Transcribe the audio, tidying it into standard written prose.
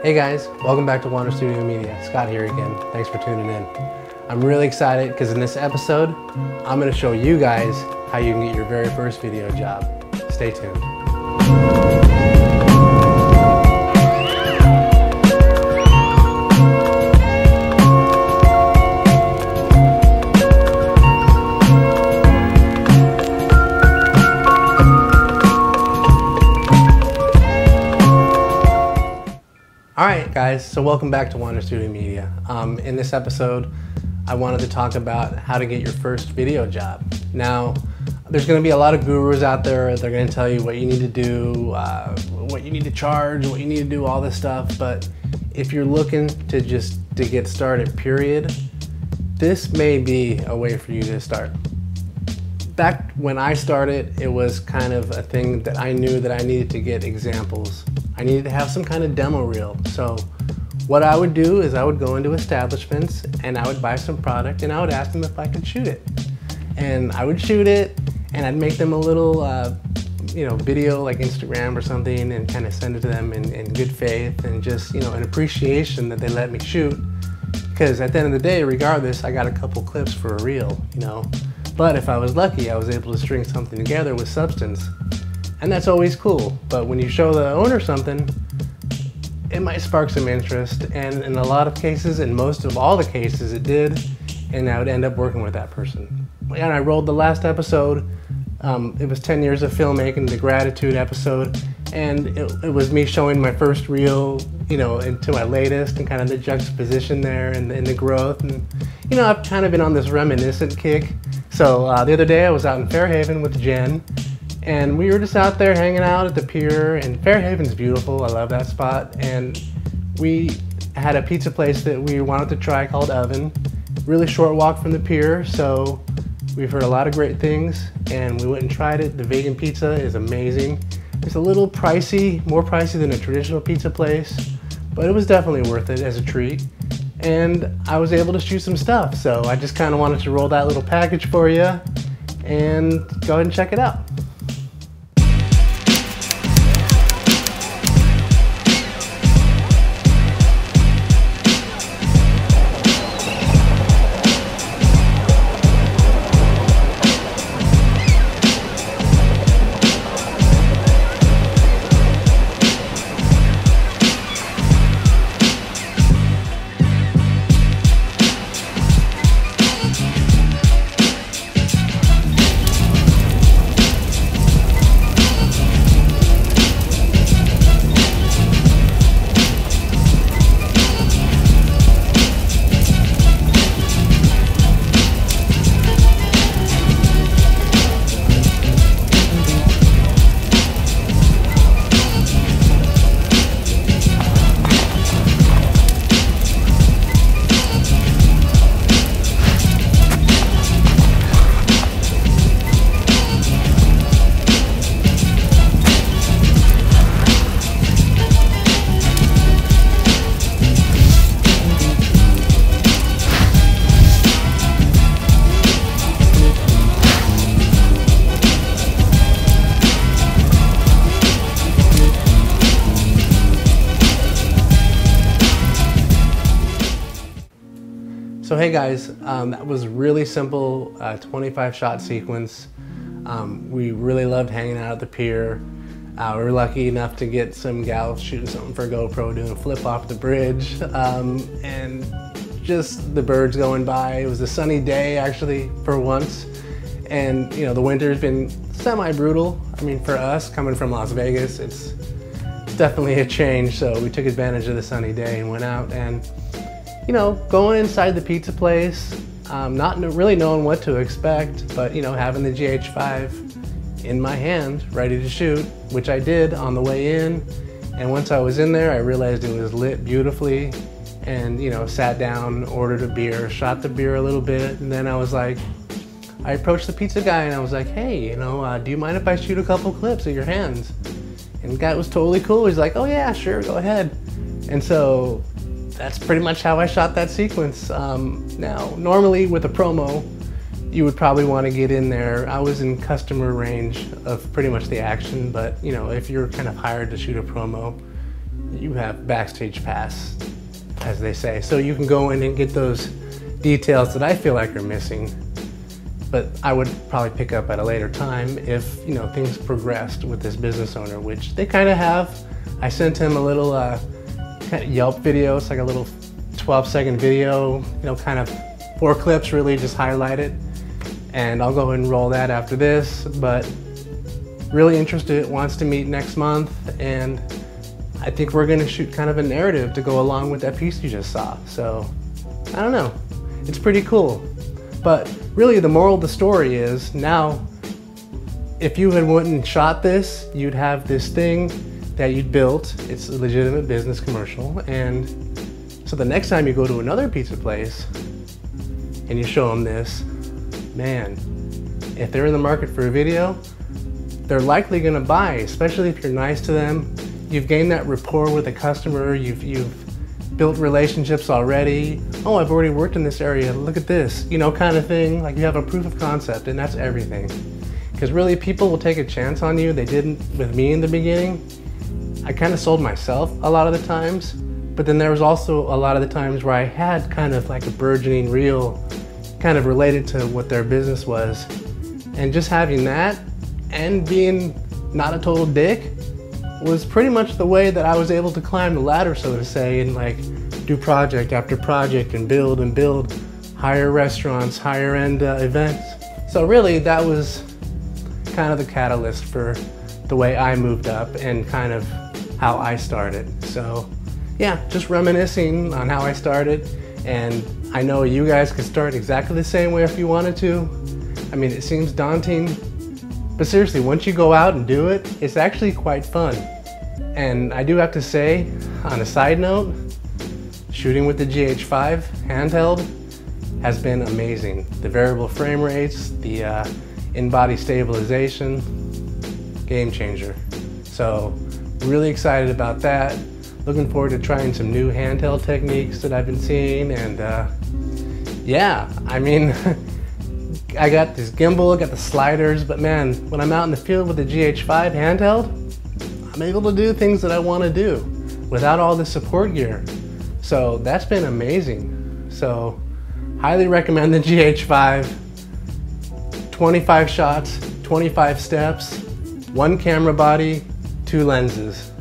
Hey guys, welcome back to Wander Studio Media. Scott here again. Thanks for tuning in. I'm really excited because in this episode, I'm going to show you guys how you can get your very first video job. Stay tuned. Alright guys, so welcome back to Wander Studio Media. In this episode, I wanted to talk about how to get your first video job. Now, there's going to be a lot of gurus out there. They're going to tell you what you need to do, what you need to charge, what you need to do, all this stuff. But if you're looking to get started, period, this may be a way for you to start. Back when I started, it was kind of a thing that I knew that I needed to get examples. I needed to have some kind of demo reel. So what I would do is I would go into establishments and I would buy some product and I would ask them if I could shoot it. And I would shoot it and I'd make them a little video like Instagram or something and kind of send it to them in good faith and just, an appreciation that they let me shoot. Because at the end of the day, regardless, I got a couple clips for a reel, But if I was lucky, I was able to string something together with substance. And that's always cool, but when you show the owner something, it might spark some interest, and in a lot of cases, in most of all the cases, it did, and I would end up working with that person. And I rolled the last episode. It was 10 years of filmmaking, the gratitude episode, and it was me showing my first reel, into my latest, and kind of the juxtaposition there, and the growth, and I've kind of been on this reminiscent kick. So the other day I was out in Fairhaven with Jen, and we were just out there hanging out at the pier, and Fairhaven's beautiful. I love that spot. And we had a pizza place that we wanted to try called Oven. Really short walk from the pier, so we've heard a lot of great things, and we went and tried it. The vegan pizza is amazing. It's a little pricey, more pricey than a traditional pizza place, but it was definitely worth it as a treat. And I was able to shoot some stuff, so I just kind of wanted to roll that little package for you and go ahead and check it out. So hey guys, that was really simple 25 shot sequence. We really loved hanging out at the pier. We were lucky enough to get some gals shooting something for GoPro, doing a flip off the bridge, and just the birds going by. It was a sunny day actually for once, and the winter's been semi-brutal. I mean, for us coming from Las Vegas, it's definitely a change. So we took advantage of the sunny day and went out and going inside the pizza place, not really knowing what to expect, but having the GH5 in my hand, ready to shoot, which I did on the way in. And once I was in there, I realized it was lit beautifully, and sat down, ordered a beer, shot the beer a little bit, and then I approached the pizza guy and I was like, hey, do you mind if I shoot a couple clips of your hands? And the guy was totally cool. He's like, oh yeah, sure, go ahead. And so that's pretty much how I shot that sequence. Now, normally with a promo, you would probably want to get in there. I was in customer range of pretty much the action, but if you're kind of hired to shoot a promo, you have backstage pass, as they say. So you can go in and get those details that I feel like are missing, but I would probably pick up at a later time if, you know, things progressed with this business owner, which they kind of have. I sent him a little kind of Yelp video. It's like a little 12-second video, you know, kind of 4 clips, really just highlight it. And I'll go ahead and roll that after this, but really interested, wants to meet next month, and I think we're gonna shoot kind of a narrative to go along with that piece you just saw. So, I don't know, it's pretty cool. But really the moral of the story is, now, if you had went and shot this, you'd have this thing that you'd built. It's a legitimate business commercial, and so the next time you go to another pizza place and you show them this, man, if they're in the market for a video, they're likely gonna buy, especially if you're nice to them. You've gained that rapport with the customer, you've built relationships already. Oh, I've already worked in this area, look at this, you know, kind of thing. Like, you have a proof of concept, and that's everything. Because really, people will take a chance on you. They didn't with me in the beginning. I kind of sold myself a lot of the times, but then there was also a lot of the times where I had kind of like a burgeoning reel, kind of related to what their business was. And just having that and being not a total dick was pretty much the way that I was able to climb the ladder, so to say, and like do project after project and build higher restaurants, higher end events. So really that was kind of the catalyst for the way I moved up and kind of how I started. So yeah, just reminiscing on how I started, and I know you guys could start exactly the same way if you wanted to. I mean, it seems daunting, but seriously, once you go out and do it, it's actually quite fun. And I do have to say, on a side note, shooting with the GH5 handheld has been amazing. The variable frame rates, the in-body stabilization, game changer. So really excited about that. Looking forward to trying some new handheld techniques that I've been seeing, and yeah, I mean, I got this gimbal, I got the sliders, but man, when I'm out in the field with the GH5 handheld, I'm able to do things that I want to do without all the support gear. So that's been amazing. So highly recommend the GH5. 25 shots, 25 steps, 1 camera body, 2 lenses.